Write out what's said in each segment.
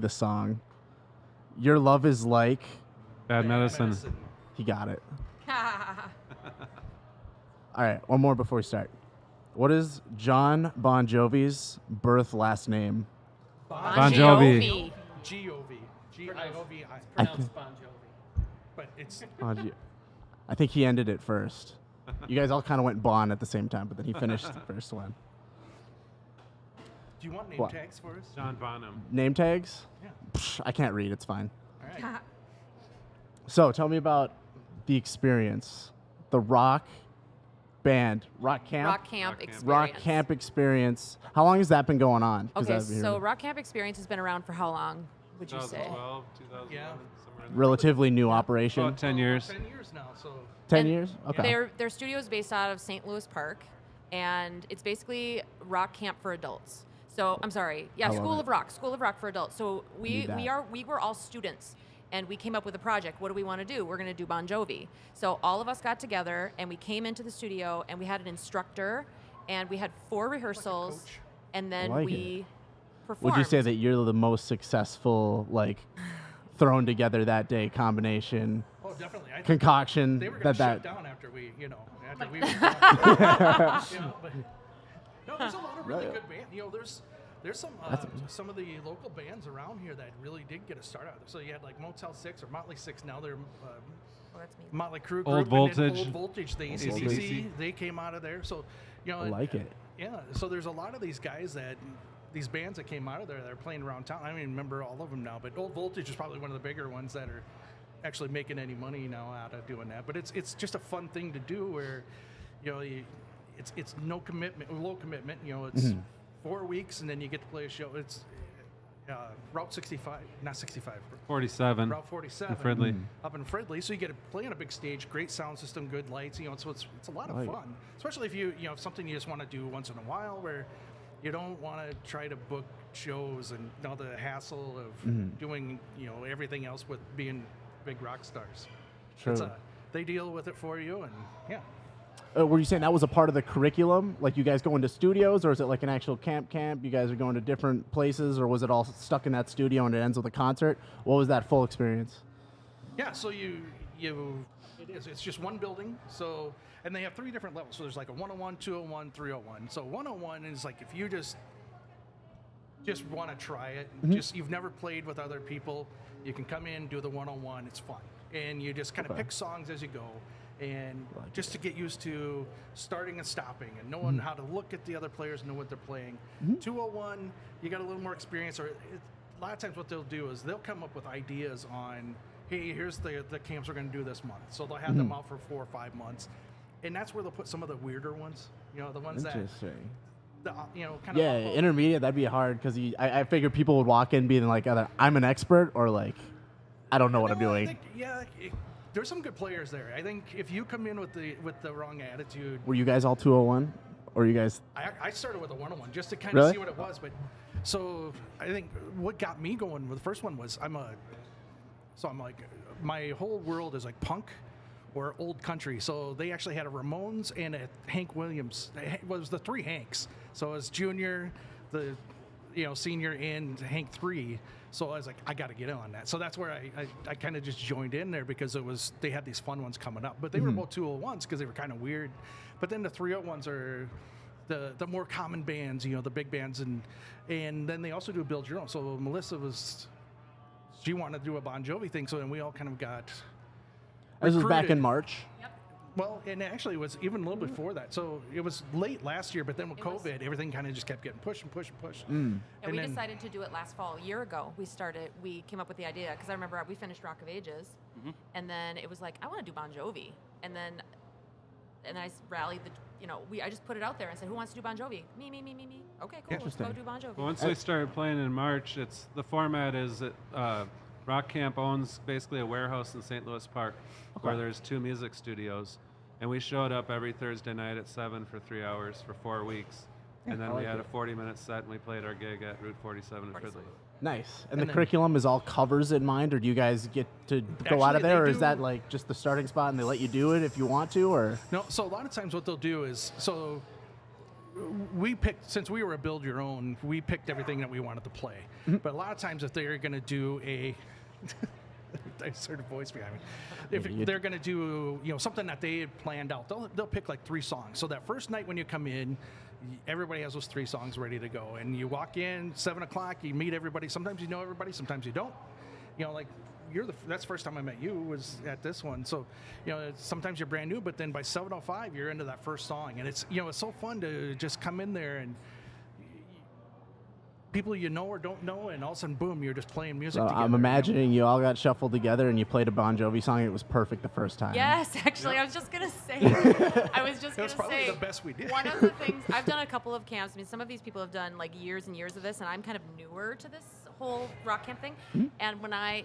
the song. Your love is like... Bad medicine. He got it. All right, one more before we start. What is John Bon Jovi's birth last name? Bon Jovi. G-O-V. G-I-O-V-I. Pronounced Bon Jovi. But it's... I think he ended it first. You guys all kind of went Bon at the same time, but then he finished the first one. Do you want name What? tags for us? John Bonham. Name tags? Yeah. Psh, I can't read. It's fine. All right. So tell me about the experience. The rock band. Rock camp? Rock Camp Experience. Rock camp experience. How long has that been going on? 'Cause Okay, I've been so hearing Rock Camp Experience has been around for how long, would you say? 2012, 2011, Yeah. somewhere in there. relatively new operation. About 10 years. 10 years now, so... 10 And years? Okay. Their studio is based out of St. Louis Park, and it's basically rock camp for adults. So I'm sorry, yeah, I love School it. of Rock for adults. So Need that. we were all students, and we came up with a project. What do we want to do? We're going to do Bon Jovi. So all of us got together, and we came into the studio, and we had an instructor, and we had 4 rehearsals, coach. and then like we performed. Would you say that you're the most successful, like, thrown together that day combination, Oh, definitely. I think concoction they were going that to shut down after we, after we were done. But no, there's a lot of really good bands. There's some of the local bands around here that really did get a start out. So you had like Motel 6 or Motley 6. Now they're Oh, that's me. Motley Crue Old group, and then Voltage. Old Voltage, the AC/DC. AC/DC, they came out of there. So, I like it. Yeah, so there's a lot of these guys these bands that came out of there that are playing around town. I don't even remember all of them now, but Old Voltage is probably one of the bigger ones that are actually making any money now out of doing that. But it's just a fun thing to do where, it's no commitment, low commitment. It's 4 weeks and then you get to play a show. It's Route 65, not 65. 47. Route 47 In Fridley. up in Fridley, so you get to play on a big stage, great sound system, good lights. So it's a lot of Right. fun, especially if if something you just want to do once in a while, where you don't want to try to book shows and all the hassle of doing everything else with being big rock stars. True. They deal with it for you, and yeah. Were you saying that was a part of the curriculum? Like you guys go into studios, or is it like an actual camp? You guys are going to different places, or was it all stuck in that studio and it ends with a concert? What was that full experience? Yeah, so it's just one building. So, and they have 3 different levels. So there's like a 101, 201, 301. So 101 is like if you just want to try it, you've never played with other people, you can come in, do the 101, it's fun. And you just kind of pick songs as you go. And just to get used to starting and stopping and knowing how to look at the other players and know what they're playing. 201, you got a little more experience, or a lot of times what they'll do is they'll come up with ideas on, hey, here's the camps we're going to do this month. So they'll have them out for 4 or 5 months. And that's where they'll put some of the weirder ones, the ones that, Interesting. kind Yeah, of. intermediate, that'd be hard because I figured people would walk in being like, either I'm an expert or like, I don't know what I'm doing. There's some good players there. I think if you come in with the wrong attitude. Were you guys all 201? Or you guys? I started with a 101 just to kind Really? of see what it was. But so I think what got me going with the first one was I'm like, my whole world is like punk or old country. So they actually had a Ramones and a Hank Williams. It was the 3 Hanks. So it was Junior, the senior, and Hank 3. So I was like, I got to get in on that. So that's where I kind of just joined in there because they had these fun ones coming up. But they were both 201s because they were kind of weird. But then the 301s are the more common bands, the big bands. And then they also do build your own. So Melissa she wanted to do a Bon Jovi thing. So then we all kind of got This was back in recruited. March. Well, and actually it was even a little before that. So it was late last year, but then with It was- COVID, everything kind of just kept getting pushed and pushed and pushed. And we then- decided to do it last fall. A year ago, we came up with the idea because I remember we finished Rock of Ages, and then it was like, I want to do Bon Jovi, and then I rallied I just put it out there and said, who wants to do Bon Jovi? Me. Okay, cool. Let's go Interesting. do Bon Jovi. Once they started playing in March, the format is that Rock Camp owns basically a warehouse in St. Louis Park where there's 2 music studios. And we showed up every Thursday night at 7 for 3 hours for 4 weeks. And then I we like had it. a 40-minute set and we played our gig at Route 47 in Fridley. Nice. And And the then- curriculum is all covers in mind, or do you guys get to go out Actually, of there, or they is that do- like just the starting spot and they let you do it if you want to, or? No, so a lot of times what they'll do is, we picked, since we were a build your own, we picked everything that we wanted to play. But a lot of times if they're going to do a I heard a voice behind me. If they're going to do, something that they had planned out, they'll pick like 3 songs. So that first night when you come in, everybody has those 3 songs ready to go. And you walk in 7 o'clock, you meet everybody. Sometimes you know everybody, sometimes you don't. Like that's the first time I met you was at this one. So, sometimes you're brand new, but then by 7:05 you're into that first song, and it's it's so fun to just come in there and people you know or don't know, and all of a sudden, boom, you're just playing music together. I'm imagining you all got shuffled together and you played a Bon Jovi song. And it was perfect the first time. Yes, actually, I was just gonna say. It was probably the best we did. One of the things I've done a couple of camps. I mean, some of these people have done like years and years of this, and I'm kind of newer to this whole rock camp thing. And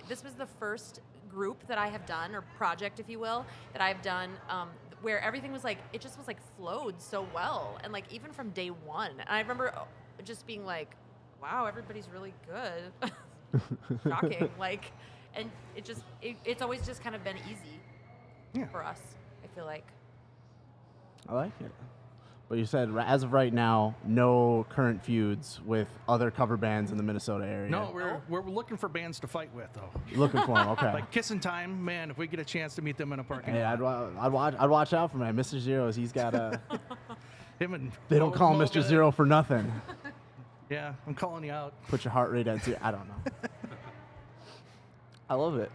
this was the first group that I have done, or project, if you will, that I've done, where everything was like, it just was like flowed so well, and like even from day one. And I remember just being like, wow, everybody's really good. Shocking. And it's always just kind of been easy for us, I feel like. I like it. But you said, as of right now, no current feuds with other cover bands in the Minnesota area. No, we're looking for bands to fight with, though. Looking for them, okay. Like Kissin' Time, man, if we get a chance to meet them in a parking Hey, lot. I'd watch out for him. Mr. Zeros, he's got a... Him and They don't call him Mr. Zero for nothing. Yeah, I'm calling you out. Put your heart rate at 0. I don't know. I love it.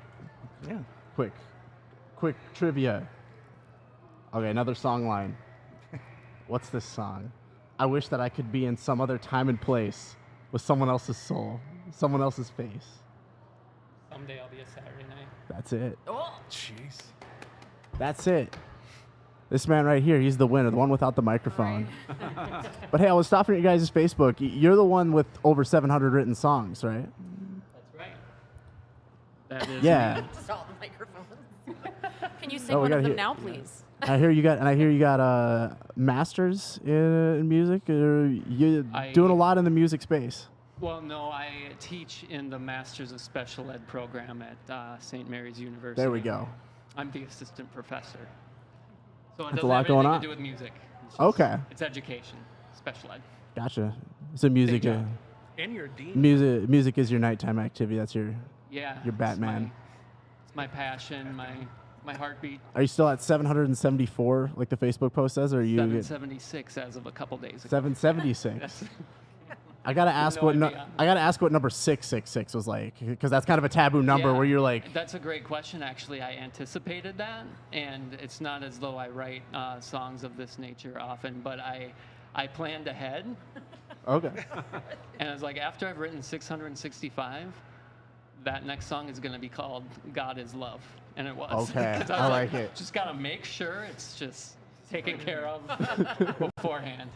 Yeah. Quick trivia. Okay, another song line. What's this song? I wish that I could be in some other time and place with someone else's soul, someone else's face. Someday I'll be a Saturday night. That's it. Oh, Jeez. That's it. This man right here, he's the winner, the one without the microphone. right. But hey, I was stopping at your guys' Facebook. You're the one with over 700 written songs, right? That's right. That is Yeah. me. Just all the microphones. Can you sing Oh, we one of gotta them hear- now, please? I hear you got masters in music. Or you doing a lot in the music space. Well, no, I teach in the Masters of Special Ed program at St. Mary's University. There we go. I'm the assistant professor. So it That's a doesn't lot have going anything on. to do with music. It's just- Okay. It's education, special ed. Gotcha. So music, Big job. And you're a dean. music is your nighttime activity. That's your Yeah. You're Batman. It's my passion, my heartbeat. Are you still at 774, like the Facebook post says, or are you 776 as of a couple days ago. 776? That's, I gotta ask no what idea. I gotta ask what number 666 was like, because that's kind of a taboo number Yeah, where you're like, That's a great question. Actually, I anticipated that, and it's not as though I write songs of this nature often, but I planned ahead, okay, and I was like, after I've written 665, that next song is going to be called "God Is Love," and it was. Okay, 'Cause I was like it. Just gotta make sure it's just taken care of beforehand.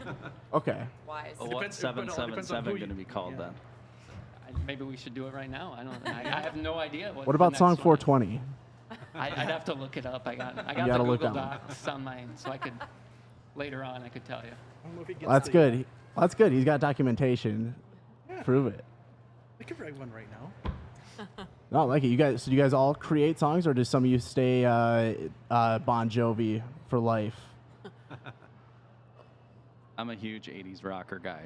okay. Wise. Well, what's Depends- it all depends on 777 who going to you- be called yeah. then? Maybe we should do it right now. I have no idea. What the about next song one is. 420? I'd have to look it up. I got gotta the look Google that one. Docs on mine, so I could later on I could tell you. I don't know if he gets Well, that's the- good. That's good. He's got documentation. Yeah. Prove it. I could write one right now. No, I like it. So do you guys all create songs, or does some of you stay Bon Jovi for life? I'm a huge 80s rocker guy,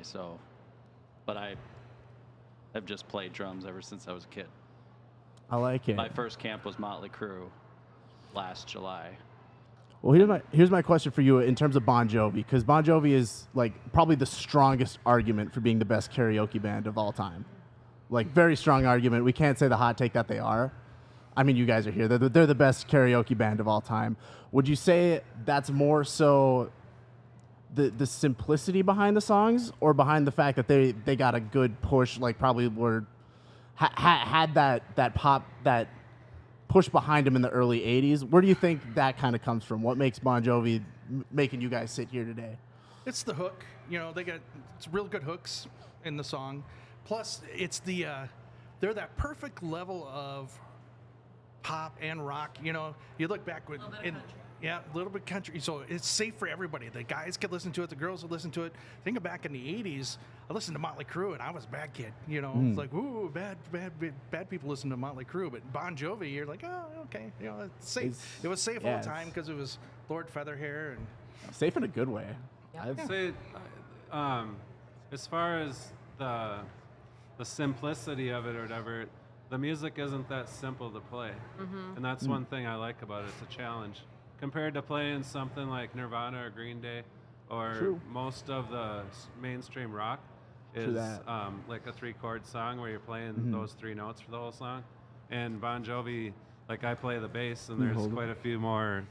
but I've just played drums ever since I was a kid. I like it. My first camp was Motley Crue last July. Well, here's my question for you in terms of Bon Jovi, because Bon Jovi is like probably the strongest argument for being the best karaoke band of all time. Like, very strong argument. We can't say the hot take that they are. I mean, you guys are here. They're the best karaoke band of all time. Would you say that's more so the simplicity behind the songs, or behind the fact that they got a good push, like probably were had that pop, that push behind them in the early 80s? Where do you think that kind of comes from? What makes Bon Jovi making you guys sit here today? It's the hook. It's real good hooks in the song. Plus, it's they're that perfect level of pop and rock. You look back with a little bit country. So it's safe for everybody. The guys could listen to it. The girls would listen to it. Think back in the '80s, I listened to Motley Crue, and I was a bad kid. It's like, ooh, bad people listen to Motley Crue. But Bon Jovi, you're like, oh, okay. It's safe. It was safe all the time because it was Lord Featherhair and. Safe in a good way. Yeah. I'd say As far as the simplicity of it or whatever, the music isn't that simple to play, and that's one thing I like about it. It's a challenge compared to playing something like Nirvana or Green Day, or most of the mainstream rock is like a 3-chord song where you're playing those 3 notes for the whole song. And Bon Jovi, like I play the bass, and there's quite a few more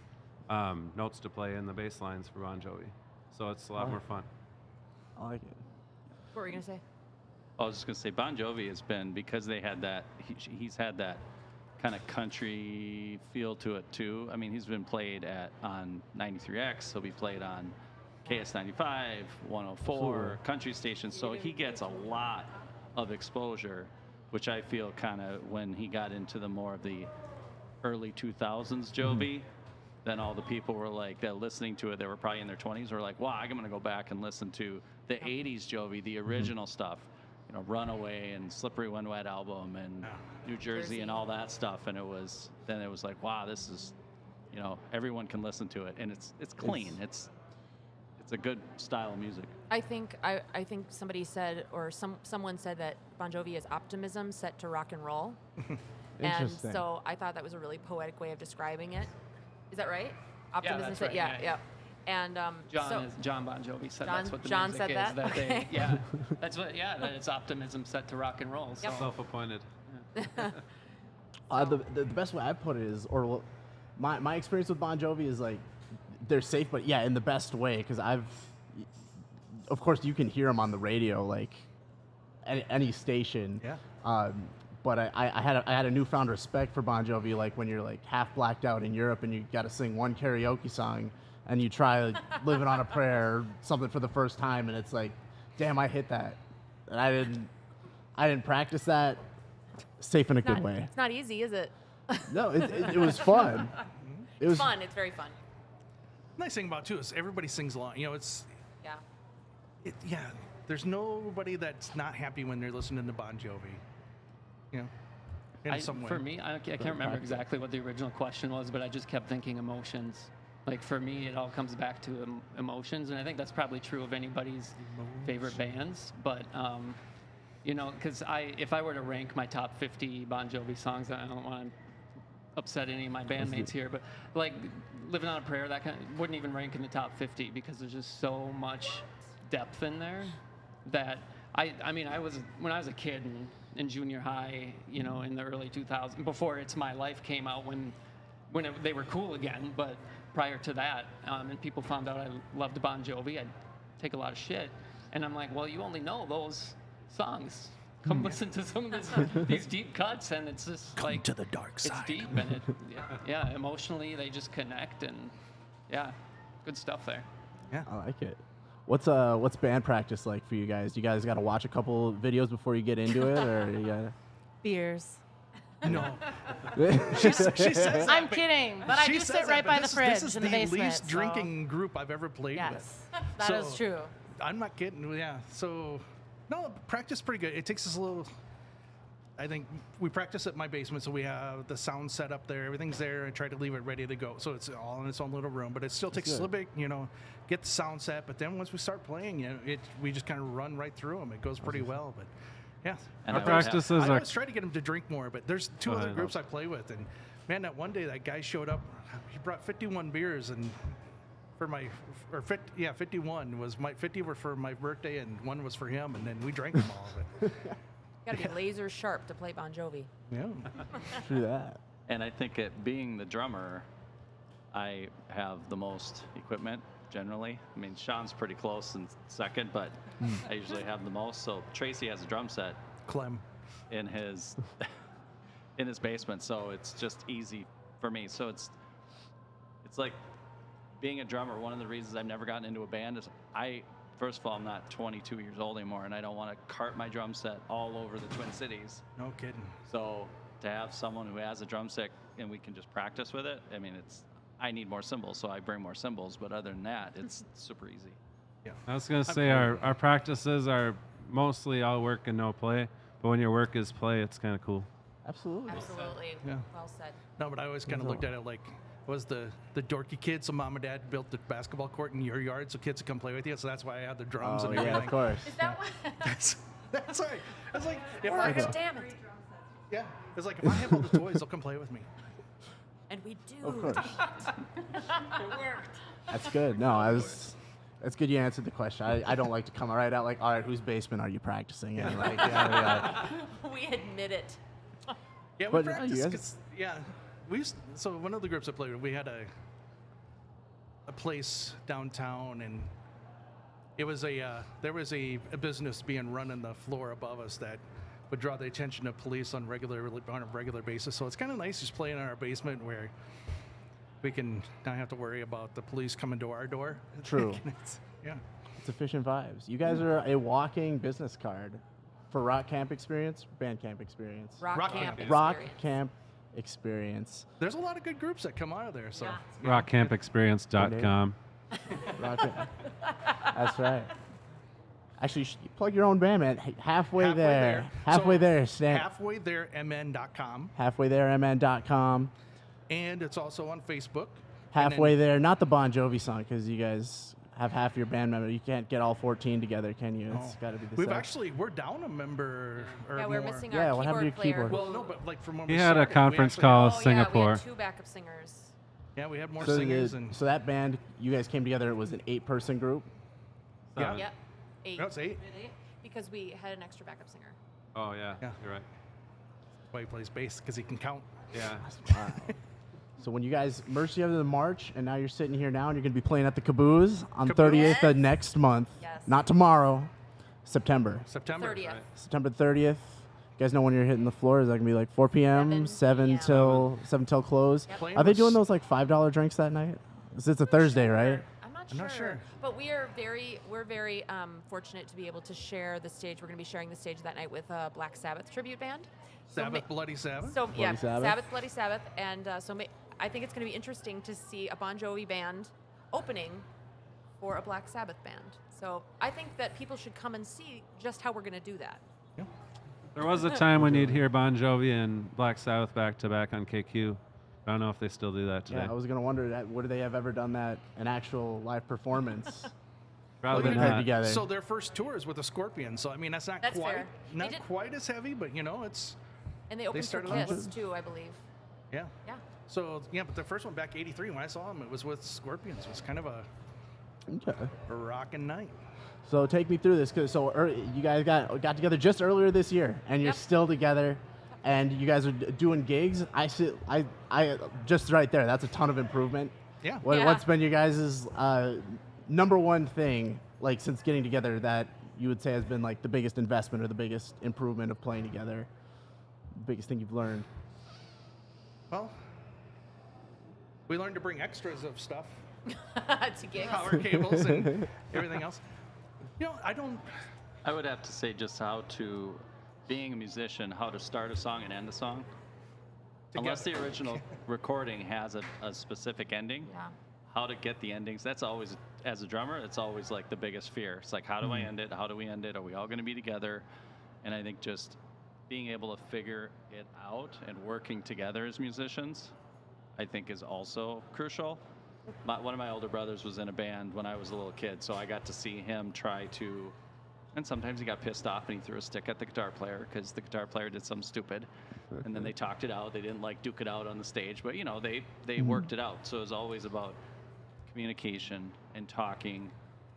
notes to play in the bass lines for Bon Jovi, so it's a lot more fun. I like it. What were you gonna say? I was just gonna say Bon Jovi has been, because they had that. He's had that kind of country feel to it too. I mean, he's been played on 93X. He'll be played on KS95, 104 country stations. So he gets a lot of exposure, which I feel kind of when he got into the more of the early 2000s Jovi. Then all the people were like, that listening to it, they were probably in their 20s, were like, wow, I'm going to go back and listen to the 80s Jovi, the original stuff, you know, Runaway and Slippery When Wet album and New Jersey and all that stuff. And it was like, wow, this is, you know, everyone can listen to it. And it's clean. It's a good style of music. I think somebody said, or someone said that Bon Jovi is optimism set to rock and roll. And Interesting. so I thought that was a really poetic way of describing it. Is that right? Optimism that's set, right, yeah. yeah. And John Bon Jovi said John- that's what the John music said is. that? That Okay. that's what. Yeah, that it's optimism set to rock and roll. So. Yep. Self-appointed. The best way I put it is, or my experience with Bon Jovi is like, they're safe, but yeah, in the best way, because of course, you can hear them on the radio, like any station. Yeah. But I had a newfound respect for Bon Jovi, like when you're like half blacked out in Europe and you got to sing one karaoke song, and you try like, "Living on a Prayer" or something for the first time, and it's like, damn, I hit that, and I didn't practice that. Safe in a good way. It's not easy, is it? No, it was fun. It was Fun. It's very fun. Nice thing about it, too is everybody sings along. You know, Yeah. there's nobody that's not happy when they're listening to Bon Jovi. You know, in some way. For me, I can't remember exactly what the original question was, but I just kept thinking emotions. Like for me, it all comes back to emotions, and I think that's probably true of anybody's favorite bands. But you know, because if I were to rank my top 50 Bon Jovi songs, I don't want to upset any of my bandmates here, but like "Living on a Prayer," that wouldn't even rank in the top 50 because there's just so much depth in there that I mean, when I was a kid and in junior high, you know, in the early 2000s, before "It's My Life" came out, when they were cool again, but prior to that, and people found out I loved Bon Jovi, I'd take a lot of shit, and I'm like, well, you only know those songs. Come listen to some of these deep cuts, and it's just Come like to the dark side. it's deep, and yeah, emotionally they just connect, and yeah, good stuff there. Yeah. I like it. What's band practice like for you guys? You guys got to watch a couple videos before you get into it, or you got? Beers. No. She says that, I'm but kidding, but I she do says sit that, right but by the this fridge is in the the basement. least drinking group I've ever played Yes, with. that is So, true. I'm not kidding. Yeah. So, no, practice pretty good. It takes us a little. I think we practice at my basement, so we have the sound set up there. Everything's there, and try to leave it ready to go. So it's all in its own little room, but it still takes a little bit, you know, get the sound set. But then once we start playing, you know, we just kind of run right through them. It goes pretty well, but yeah. And Our I always have- practices I are always try to get them to drink more, but there's two Go other ahead. groups I play with, and man, that one day that guy showed up. He brought 51 beers, and for my 51 was 50 were for my birthday, and one was for him, and then we drank them all. But Got to be laser sharp to play Bon Jovi. yeah, True that. And I think being the drummer, I have the most equipment generally. I mean, Sean's pretty close in second, but I usually have the most. So Tracy has a drum set Clem. in his basement, so it's just easy for me. So it's like being a drummer. One of the reasons I've never gotten into a band is first of all, I'm not 22 years old anymore, and I don't want to cart my drum set all over the Twin Cities. No kidding. So to have someone who has a drum set and we can just practice with it, I mean, I need more cymbals, so I bring more cymbals. But other than that, it's super easy. Yeah. I was going to say our practices are mostly all work and no play, but when your work is play, it's kind of cool. Absolutely. Absolutely. Yeah. Well said. No, but I always kind of looked at it like was the dorky kid. So mom and dad built the basketball court in your yard so kids could come play with you. So that's why I had the drums Oh, and yeah, everything. of course. Is that what? That's right. It's like if Work, I, damn it. yeah, it's like if I have all the toys, they'll come play with me. And we do. Of course. It worked. That's good. No, that's good you answered the question. I don't like to come right out like, all right, whose basement are you practicing in? Like, yeah. We admit it. Yeah, we But, practiced. you guys- 'Cause, yeah, so one of the groups I played with, we had a place downtown, and it was there was a business being run on the floor above us that would draw the attention of police on a regular basis. So it's kind of nice just playing in our basement where we can not have to worry about the police coming to our door. True. Yeah. It's efficient vibes. You guys are a walking business card for rock camp experience, band camp experience. Rock, Rock camp. camp. Rock experience. camp experience. There's a lot of good groups that come out of there. So Yeah. Rockcampexperience.com. Rock camp. That's right. Actually, you should plug your own band, man. Halfway there. Halfway So, there, Stan. Halfway there, mn.com. Halfway there, mn.com. And it's also on Facebook. Halfway there, not the Bon Jovi song, because you guys have half your band member. You can't get all 14 together, can you? It's got to be the We're down a member or Yeah, more. we're missing Yeah, our what happened to keyboard your player. keyboard? Well, no, but like from when He we had a started, we conference actually call. Oh, Singapore. Yeah, we had 2 backup singers. Yeah, we had more So, singers and so that band, you guys came together. It was an 8-person group. yeah. Yep. 8. No, it's 8. Because we had an extra backup singer. Oh, yeah. Yeah. You're right. That's why he plays bass because he can count. Yeah. Wow. So when you guys merged together in March, and now you're sitting here now, and you're going to be playing at the Caboose on Caboose. 30th of next month. Yes. Not tomorrow, September. September. 30th. Right. September 30th. You guys know when you're hitting the floor? Is that going to be like 4 p.m., 7 p.m. till close? Yep. Playing Are they with doing s- those like $5 drinks that night? It's a Thursday, right? I'm not sure. But we're very fortunate to be able to share the stage. We're going to be sharing the stage that night with a Black Sabbath tribute band. Sabbath, Bloody Sabbath. So yeah, Sabbath. Sabbath, Bloody Sabbath, and I think it's going to be interesting to see a Bon Jovi band opening for a Black Sabbath band. So I think that people should come and see just how we're going to do that. Yeah. There was a time when you'd hear Bon Jovi and Black Sabbath back to back on KQ. I don't know if they still do that today. Yeah, I was going to wonder, would they have ever done that, an actual live performance? Probably Well, not. played together. So their first tour is with a Scorpion. So I mean, that's That's fair. They not did- quite as heavy, but you know, it's And they opened for started on Kiss Kiss. too, I believe. yeah. Yeah. So yeah, but the first one back '83 when I saw them, it was with Scorpions. It was kind of a Okay. rockin' night. So take me through this, because you guys got together just earlier this year, and you're Yep. still together, and you guys are doing gigs. I just right there. That's a ton of improvement. Yeah. Yeah. What's been your guys' number one thing, like since getting together, that you would say has been like the biggest investment or the biggest improvement of playing together? Biggest thing you've learned? Well, we learned to bring extras of stuff, to gigs. power cables and everything else. You know, I would have to say just how to, being a musician, how to start a song and end a song. Unless the original recording has a specific ending, Yeah. how to get the endings, that's always, as a drummer, it's always like the biggest fear. It's like, how do I end it? How do we end it? Are we all going to be together? And I think just being able to figure it out and working together as musicians, I think is also crucial. One of my older brothers was in a band when I was a little kid, so I got to see him try to, and sometimes he got pissed off and he threw a stick at the guitar player because the guitar player did something stupid. And then they talked it out. They didn't like duke it out on the stage, but you know, they worked it out. So it was always about communication and talking.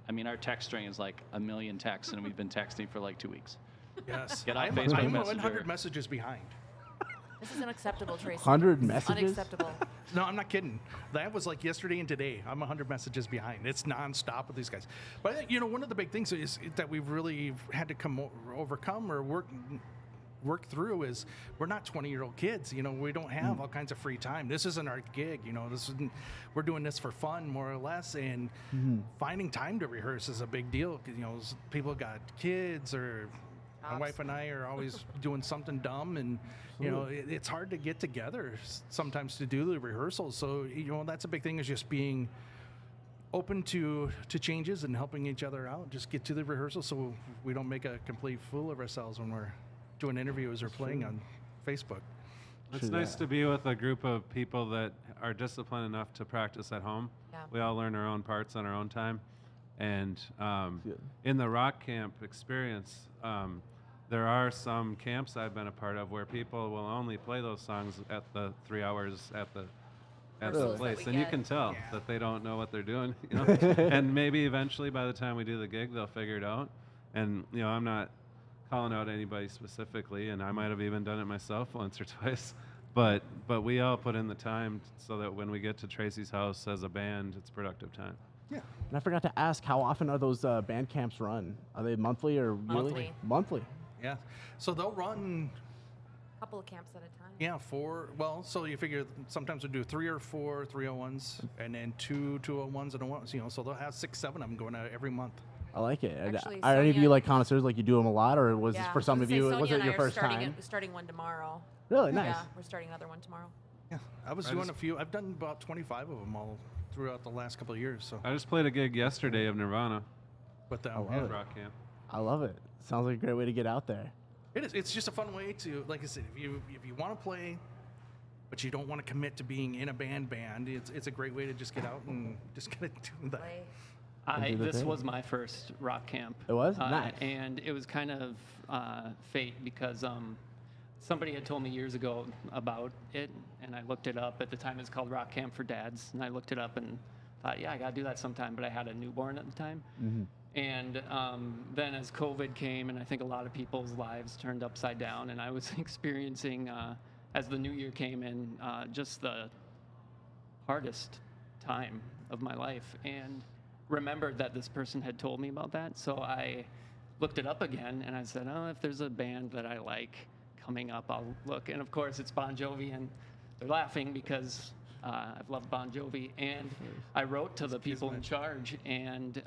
I mean, our text string is like 1 million texts, and we've been texting for like 2 weeks. yes. Get off I'm Facebook 100 Messenger. messages behind. This is unacceptable, Tracy. 100 This is messages? Unacceptable. No, I'm not kidding. That was like yesterday and today. I'm 100 messages behind. It's nonstop with these guys. But I think, you know, one of the big things is that we've really had to overcome or work through is we're not 20-year-old kids. You know, we don't have all kinds of free time. This isn't our gig. You know, we're doing this for fun more or less, and finding time to rehearse is a big deal. 'Cause, you know, people got kids, or my wife and I are always doing something dumb, and you know, it's hard to get together sometimes to do the rehearsals. So you know, that's a big thing, is just being open to changes and helping each other out. Just get to the rehearsal so we don't make a complete fool of ourselves when we're doing interviews or playing on Facebook. It's nice to be with a group of people that are disciplined enough to practice at home. Yeah. We all learn our own parts on our own time. And in the rock camp experience, there are some camps I've been a part of where people will only play those songs at the 3 hours at the Rehearsals that place, we and you get. can tell that they don't know what they're doing. You know? And maybe eventually, by the time we do the gig, they'll figure it out. And I'm not calling out anybody specifically, and I might have even done it myself once or twice. But we all put in the time so that when we get to Tracy's house as a band, it's productive time. Yeah. And I forgot to ask, how often are those band camps run? Are they monthly or yearly? Monthly. Monthly. Yeah. So they'll run. A couple of camps at a time. Yeah, 4. Well, so you figure sometimes we do 3 or 4 301s, and then 2 201s and a 1. So they'll have 6, 7 of them going out every month. I like it. And Actually, are any of you Sonia- like connoisseurs, like you do them a lot, or was this Yeah, for some I of was gonna you? say, Was Sonia it and your I are first starting time? starting one tomorrow. Really nice. Yeah, we're starting another one tomorrow. Yeah, I was doing a few. I've done about 25 of them all throughout the last couple of years. So, I just played a gig yesterday of Nirvana but I love at it. Rock Camp. I love it. Sounds like a great way to get out there. it is. It's just a fun way to, like I said, if you want to play, but you don't want to commit to being in a band, it's a great way to just get out and just kind of do that. Play. do the This thing. was my first rock camp. It was? Nice. And it was kind of fate because somebody had told me years ago about it, and I looked it up. At the time, it's called Rock Camp for Dads, and I looked it up and thought, yeah, I got to do that sometime. But I had a newborn at the time. And then as COVID came, and I think a lot of people's lives turned upside down, and I was experiencing, as the new year came in, just the hardest time of my life. And remembered that this person had told me about that. So I looked it up again, and I said, oh, if there's a band that I like coming up, I'll look. And of course, it's Bon Jovi, and they're laughing because I've loved Bon Jovi. And I wrote to the people in charge, and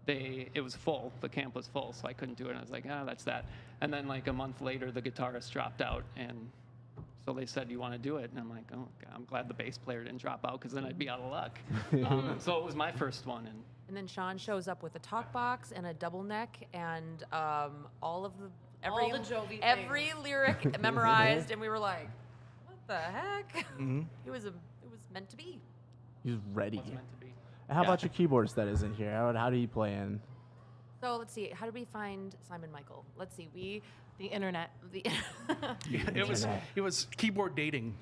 it was full. The camp was full, so I couldn't do it. And I was like, that's that. And then like a month later, the guitarist dropped out, and so they said, "Do you want to do it?" And I'm like, "Oh, God, I'm glad the bass player didn't drop out, because then I'd be out of luck." So it was my first one, and And then Sean shows up with a talk box and a double neck and all of the All the Jovi every lyric memorized, and we were like, "What the heck?" It was meant to be. He's ready. what's meant to be. How about your keyboardist that is in here? How do you play in? So let's see. How did we find Simon Michael? Let's see. The internet. It was keyboard dating.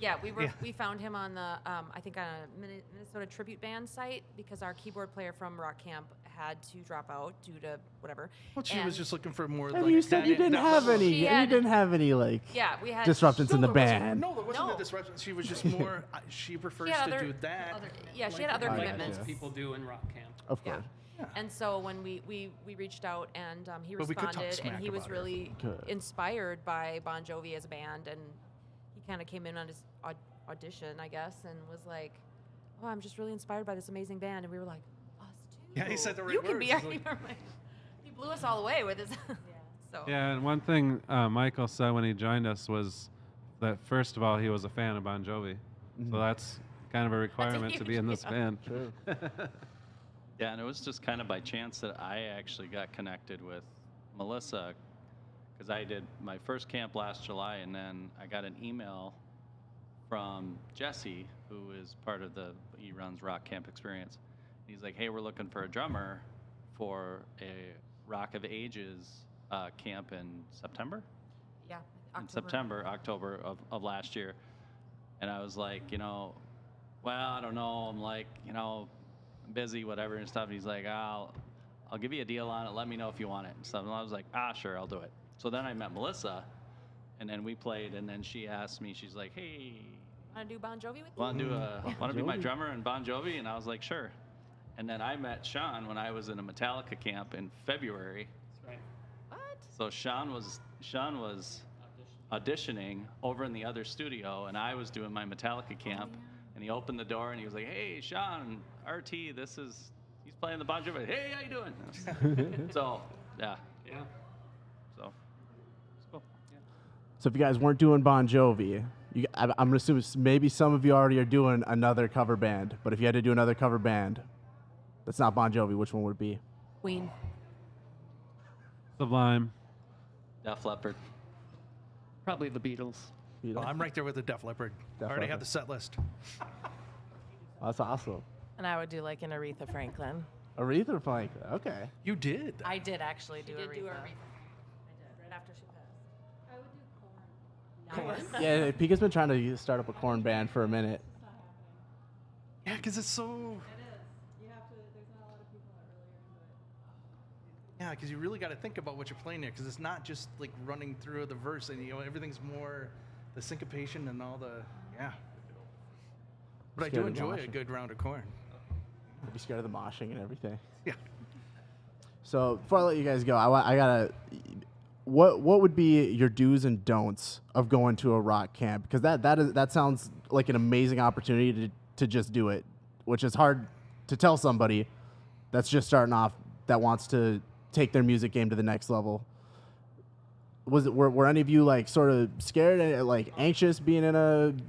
We found him on the I think on a Minnesota tribute band site because our keyboard player from Rock Camp had to drop out due to whatever. Well, she was just looking for more. And like, you said you didn't have any. She You had- didn't have any like we had disruptions in the there wasn't- band. No, there wasn't No. a disruption. She was just more. She prefers She had to other- do that. she had other Like, commitments. Most people do in rock camp. Of Yeah. course. And so when we reached out and he But we could talk responded and smack he was about her. really Good. inspired by Bon Jovi as a band, and he kind of came in on his audition, I guess, and was like, "Oh, I'm just really inspired by this amazing band," and we were like, "Us too." Yeah, he said the right You can words. be. He's like- He blew us all away with his. So Yeah, and one thing Michael said when he joined us was that first of all he was a fan of Bon Jovi, so that's kind of a requirement to be in this band. True. Yeah, and it was just kind of by chance that I actually got connected with Melissa, because I did my first camp last July, and then I got an email from Jesse, who is part of he runs Rock Camp Experience. He's like, "Hey, we're looking for a drummer for a Rock of Ages camp in September." yeah, October of last year. And I was like, well, I don't know. I'm like, I'm busy, whatever and stuff. And he's like, I'll give you a deal on it. Let me know if you want it and stuff. And I was like, sure, I'll do it. So then I met Melissa, and then we played, and then she asked me, she's like, hey, want to do Bon Jovi with you? want to be my Jovi. drummer in Bon Jovi? And I was like, sure. And then I met Sean when I was in a Metallica camp in February. That's right. What? So Sean was auditioning over in the other studio, and I was doing my Metallica camp. And he opened the door and he was like, "Hey, Sean, RT, he's playing the Bon Jovi. Hey, how you doing?" So, yeah. Yeah. So, it's cool. Yeah. So if you guys weren't doing Bon Jovi, I'm gonna assume maybe some of you already are doing another cover band. But if you had to do another cover band, that's not Bon Jovi, which one would it be? Queen. Sublime. Def Leppard. Probably the Beatles. You Well, know? I'm right there with the Def Leppard. I Def already have Leppard. the set list. That's awesome. And I would do like an Aretha Franklin. Aretha Franklin. Okay. You did. I did actually She do did Aretha. do Aretha. I did, right after she passed. Corn. Yeah, Pika's been trying to start up a corn band for a minute. Yeah, because it's so. Yeah, because you really got to think about what you're playing there, because it's not just like running through the verse, and everything's more the syncopation and all the But I Scared do of enjoy a moshing. good round of corn. I'd be scared of the moshing and everything. Yeah. So before I let you guys go, I gotta. What would be your do's and don'ts of going to a rock camp? Because that sounds like an amazing opportunity to just do it, which is hard to tell somebody that's just starting off that wants to take their music game to the next level. Were any of you like sort of scared and like anxious being in You're going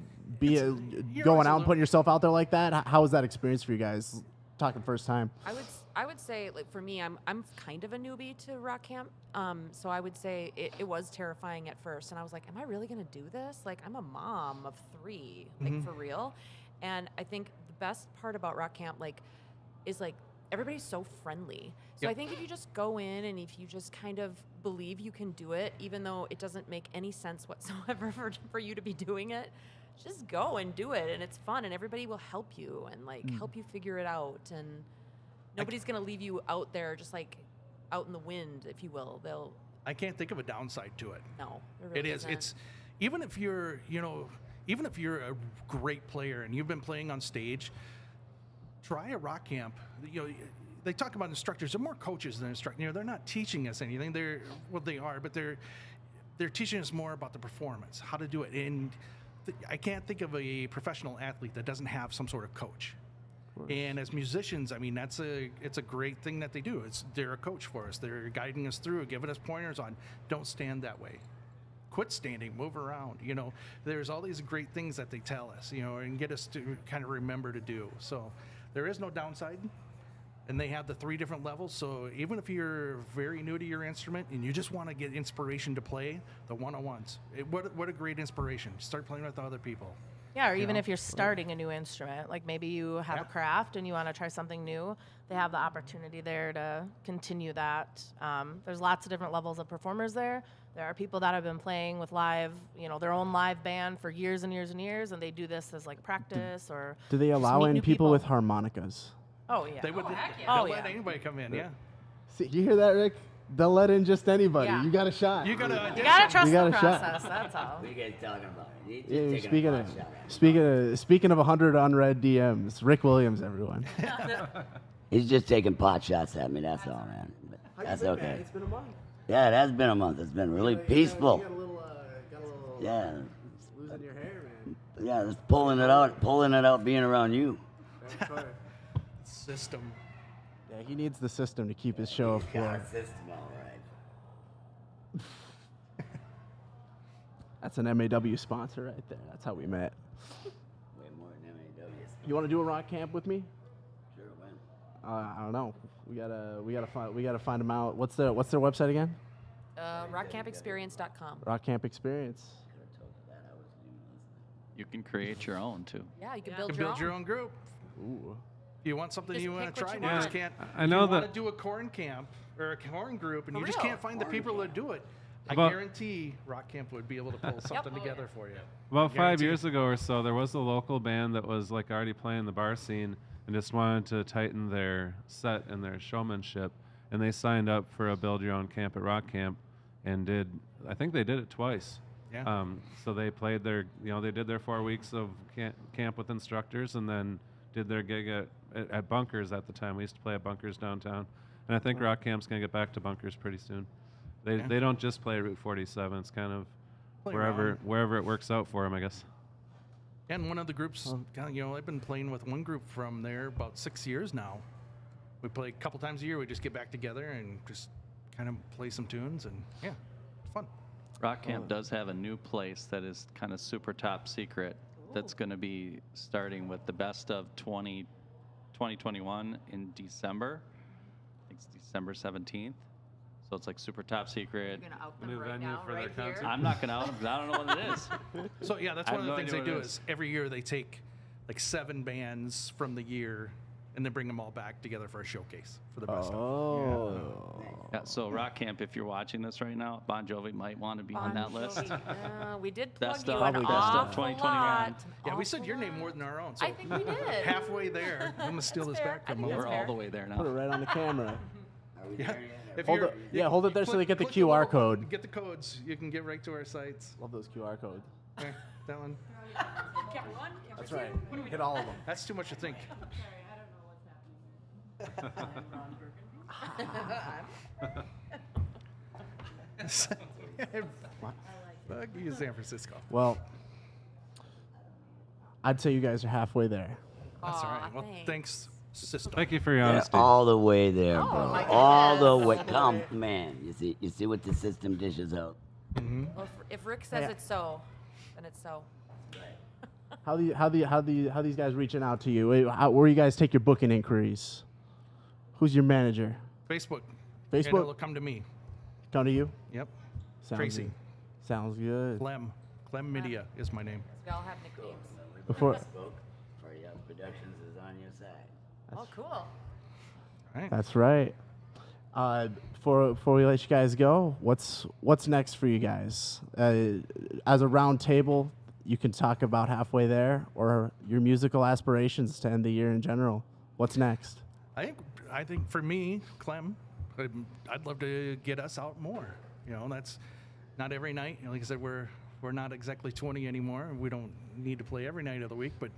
always a out and little- putting yourself out there like that? How was that experience for you guys? Talking first time. I would say, like, for me, I'm kind of a newbie to rock camp, so I would say it was terrifying at first, and I was like, am I really gonna do this? Like, I'm a mom of 3, like, for real. And I think the best part about rock camp, like, is like everybody's so friendly. So Yep. I think if you just go in and if you just kind of believe you can do it, even though it doesn't make any sense whatsoever for you to be doing it, just go and do it, and it's fun, and everybody will help you and like help you figure it out, and nobody's gonna leave you out there just like out in the wind, if you will. They'll I can't think of a downside to it. no. There It really is. isn't. It's even if you're, even if you're a great player and you've been playing on stage, try a rock camp. They talk about instructors. They're more coaches than instructors. They're not teaching us anything. They are, but they're teaching us more about the performance, how to do it. And I can't think of a professional athlete that doesn't have some sort of coach. And as musicians, I mean, it's a great thing that they do. They're a coach for us. They're guiding us through, giving us pointers on don't stand that way. Quit standing, move around. There's all these great things that they tell us, and get us to kind of remember to do. So there is no downside. And they have the 3 different levels. So even if you're very new to your instrument and you just want to get inspiration to play, the 101s. What a great inspiration. Start playing with other people. Yeah, or even if you're starting a new instrument, like maybe you have a craft and you want to try something new, they have the opportunity there to continue that. There's lots of different levels of performers there. There are people that have been playing with live, their own live band for years and years and years, and they do this as like practice or. Do they just allow meet in new people with harmonicas? Oh yeah. They would. Oh, They'll let yeah. anybody come in. Yeah. See, you hear that, Rick? They'll let in just anybody. Yeah. You got a shot. You gotta. You gotta trust You got the a shot. process. That's all. What are you guys talking about? He's just Yeah, taking speaking a of pot shot. speaking of 100 unread DMs, Rick Williams, everyone. He's just taking pot shots at me. That's all, man. But that's okay. been a month. Yeah, it has been a month. It's been really peaceful. got a little Yeah, losing your hair, man. yeah. Just pulling it out, being around you. System. Yeah, he needs the system to keep his show afloat. System, all right. That's an MAW sponsor right there. That's how we met. Way more than MAW. You want to do a rock camp with me? Sure, when? I don't know. We gotta find them out. What's their website again? rockcampexperience.com. Rock Camp Experience. You can create your own too. Yeah, you can You build, can build your own group. Ooh. If you want something Just you want pick to what try, you and you just want. can't. I know if you that- want to do a corn camp or a corn group, and For you just real. can't find the people to do it. I About- guarantee Rock Camp would be able to pull something together for you. About 5 Guaranteed. years ago or so, there was a local band that was like already playing the bar scene and just wanted to tighten their set and their showmanship. And they signed up for a build your own camp at Rock Camp, and I think they did it twice. Yeah. So they played they did their 4 weeks of camp with instructors, and then did their gig at Bunkers at the time. We used to play at Bunkers downtown, and I think Rock Camp's gonna get back to Bunkers pretty soon. They don't just play Route 47. It's kind of Play wherever around. it works out for them, I guess. And one of the groups, I've been playing with one group from there about 6 years now. We play a couple times a year. We just get back together and just kind of play some tunes, and yeah, it's fun. Rock Camp does have a new place that is kind of super top secret that's going to be starting with the best of 2021 in December. I think it's December 17th. So it's like super top secret. You're gonna out A them new right venue now, for their right here. concert. I'm not gonna out them because I don't know what it is. So yeah, that's I one of have the no things they idea do what it is every year they take like 7 bands from the year and then bring them all back together for a showcase for the best of. Oh. Yeah, so Rock Camp, if you're watching this right now, Bon Jovi might want to be on that list. We did plug Best you of, an probably best of awful 2021. lot. Yeah, we said Awful your name lot. more than our own. So I think we did. halfway there. I'm gonna steal That's this fair. back I from think them. We're that's all fair. the way there Put it now. right on the camera. Are we Yeah. there yet? If Hold you're- it- yeah, hold it there so they get the click QR little- code. Get the codes. You can get right to our sites. Love those QR codes. There, that one. Camera one, camera That's two. right. Hit all of them. That's too much to think. Fuck you, San Francisco. Well, I'd say you guys are halfway there. That's all Aw, right. Well, thanks, sister. Thank you for your They're honesty. all the way there, Oh, bro. my All the goodness. way. Come, man. You see what the system dishes out. Well, if Rick says Yeah. it's so, then it's so. How these guys reaching out to you? Where you guys take your booking inquiries? Who's your manager? Facebook. Facebook? And it'll come to me. Come to you? Yep. Sounds Tracy. good. Sounds good. Clem Media is my name. We all have nicknames. Before Party House Productions is on your side. Oh, cool. All right. that's right. Before we let you guys go, what's next for you guys? As a round table, you can talk about halfway there or your musical aspirations to end the year in general. What's next? I think for me, Clem, I'd love to get us out more. You know, that's not every night. Like I said, we're not exactly 20 anymore. We don't need to play every night of the week, but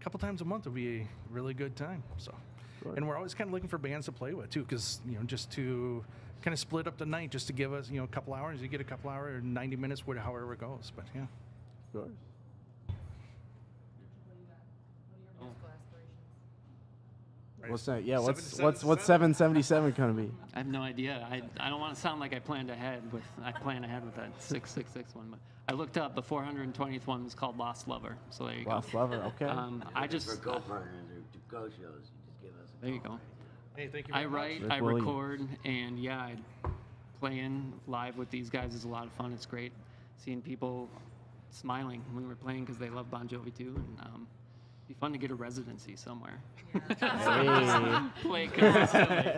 a couple times a month would be a really good time. So, and we're always kind of looking for bands to play with too, because just to kind of split up the night, just to give us a couple hours. You get a couple hours, 90 minutes, however it goes. But yeah. Of course. Musical aspirations. What's that? Yeah. What's 777? 777 gonna be? I have no idea. I don't want to sound like I plan ahead with that 666 one, but I looked up the 420th one was called Lost Lover. So there you go. Lost Lover. Okay. I just For co-partners or to go-shows, you just give us a there you call. go. Hey, thank you. I very much. write, Rick I Williams. record, and yeah, playing live with these guys is a lot of fun. It's great seeing people smiling when we're playing because they love Bon Jovi too, and it'd be fun to get a residency somewhere. Hey. Play consistently.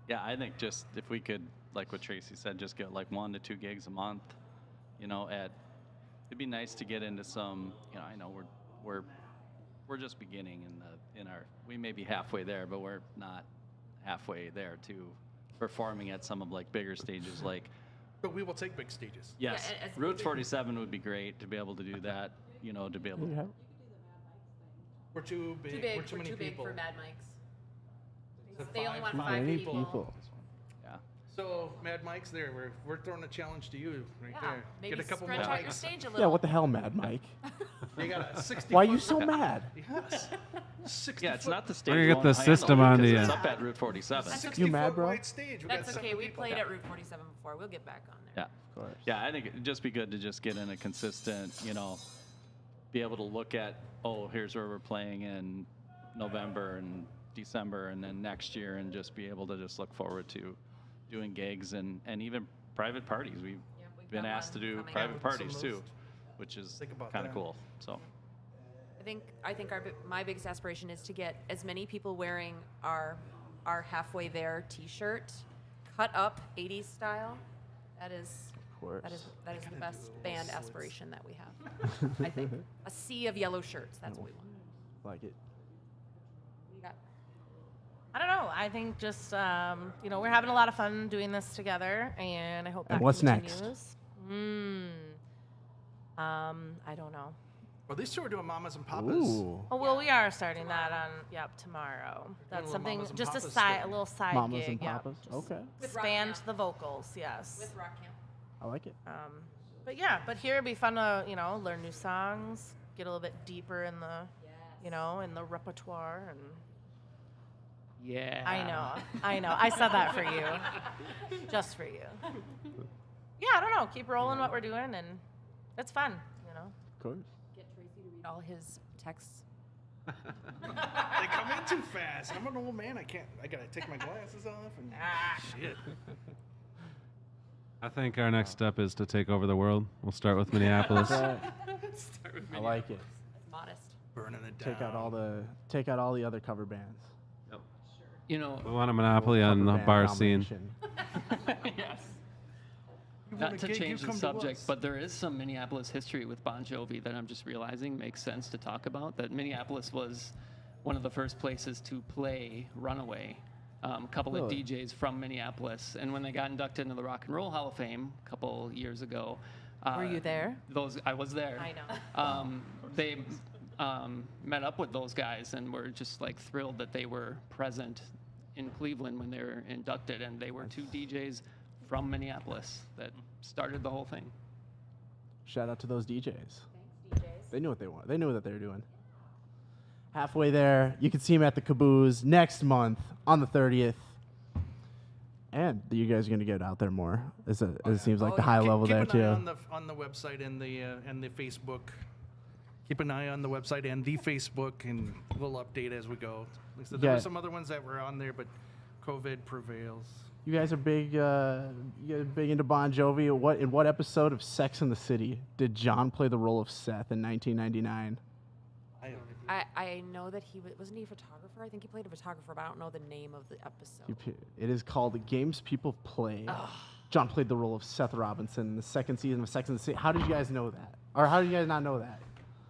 Yeah, I think just if we could, like what Tracy said, just get like 1 to 2 gigs a month. It'd be nice to get into some. I know we're just beginning in our. We may be halfway there, but we're not halfway there to performing at some of like bigger stages like. But we will take big stages. Yes, Yeah, as Route big- 47 would be great to be able to do that. To be able. Yeah. We're too big. Too big. We're too many too big people. for Mad Mike's. So They only want Too 5 many people. Yeah. So Mad Mike's there. We're throwing a challenge to you right Yeah, there. maybe Get a couple stretch more out your mics. stage a little. Yeah. What the hell, Mad Mike? You got a 60. Why are you so mad? Yes. 60 Yeah, it's foot, not the stage. We're gonna get won't the handle system it on 'cause the It's end. up at Route 47. 60 You mad, foot bro? wide stage. We got That's 7 okay. We people. played at Route 47 before. We'll get back on there. Yeah. Of course. Yeah, I think it'd just be good to just get in a consistent, be able to look at, here's where we're playing in November and December and then next year, and just be able to just look forward to doing gigs and even private parties. We've Yeah, we've been got asked to one do coming private up. parties Some of too, those- which is Think about kind of that. cool. So, I think my biggest aspiration is to get as many people wearing our halfway there T-shirt, cut up 80s style. That is Of course. that is the best band aspiration that we have. I think a sea of yellow shirts. That's what we want. Like it. What do you got? I don't know. I think just we're having a lot of fun doing this together, and I hope And that what's continues. next? I don't know. Well, these two are doing Mamas and Papas. Ooh. Oh well, we are starting that on tomorrow. That's little something, Mamas and just a Papas side, thing. a little side Mamas gig. and yeah, Papas. just Okay. With rock expand camp. the vocals. Yes. With Rock Camp. I like it. But yeah, but here it'd be fun to learn new songs, get a little bit deeper in the in the repertoire, and Yeah. I know. I said that for you, just for you. Yeah, I don't know. Keep rolling what we're doing, and it's fun. Of course. Get Tracy to read all his texts They come in too fast. I'm an old man. I gotta take my glasses off and shit. I think our next step is to take over the world. We'll start with Minneapolis. I like it. Modest. Burning it down. Take out all the other cover bands. You know, We want a monopoly on Cover the band bar scene. domination. yes. You want Not a to gig, you change the come to subject, us. but there is some Minneapolis history with Bon Jovi that I'm just realizing makes sense to talk about. That Minneapolis was one of the first places to play Runaway. A couple of Really? DJs from Minneapolis, and when they got inducted into the Rock and Roll Hall of Fame a couple years ago, Were you there? I was there. I know. They met up with those guys and were just like thrilled that they were present in Cleveland when they were inducted, and they were two DJs from Minneapolis that started the whole thing. Shout out to those DJs. Thanks, DJs. They knew what they wanted. They knew what they were doing. Halfway there, you can see him at the Caboose next month on the 30th. And you guys are going to get out there more. It seems like Oh, the yeah. high Keep- level keep there, an eye too. on the website and the Facebook. Keep an eye on the website and the Facebook, and we'll update as we go. Like I said, there Yeah. were some other ones that were on there, but COVID prevails. You guys are big. You guys are big into Bon Jovi. In what episode of Sex and the City did John play the role of Seth in 1999? I know that wasn't he a photographer? I think he played a photographer, but I don't know the name of the episode. It is called The Games People Play. John played the role of Seth Robinson in the second season of Sex and the City. How did you guys know that? Or how did you guys not know that?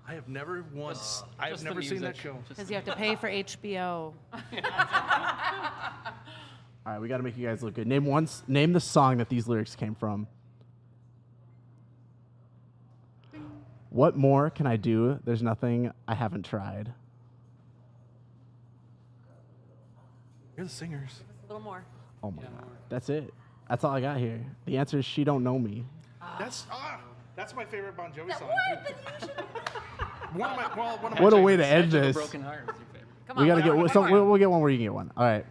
I have never once. I have Just the never seen that music. show. Because you have to pay for HBO. All right, we got to make you guys look good. Name the song that these lyrics came from. What more can I do? There's nothing I haven't tried. You're the singers. A little more. Oh my God. That's it. That's all I got here. The answer is She Don't Know Me. That's my favorite Bon Jovi song. One of my What a way to favorites. end Edge of a this. Broken Heart is your favorite. Come We on. got to one more, get one more. we'll get one where you can get one. All right.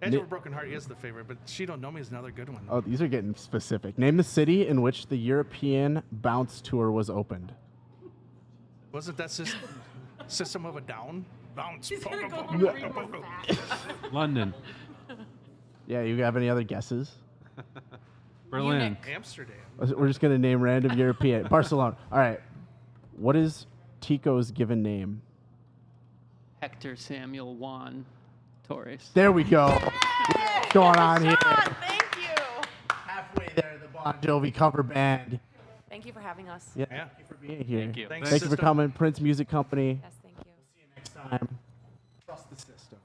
Edge of a Broken Heart is the favorite, but She Don't Know Me is another good one. Oh, these are getting specific. Name the city in which the European Bounce Tour was opened. Wasn't that System of a Down? Bounce. London, Yeah, you have any other guesses? Berlin, Amsterdam. We're just going to name random European. Barcelona. All right. What is Tico's given name? Hector Samuel Juan Torres. There we go. What's going on here? Thank you. Halfway there, the Bon Jovi cover band. Thank you for having us. Yeah, Yeah. thank you for being here. Thank you. Thanks, Thank you for system. coming. Prince Music Company. Yes, thank you. Next time. Trust the system.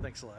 Thanks a lot.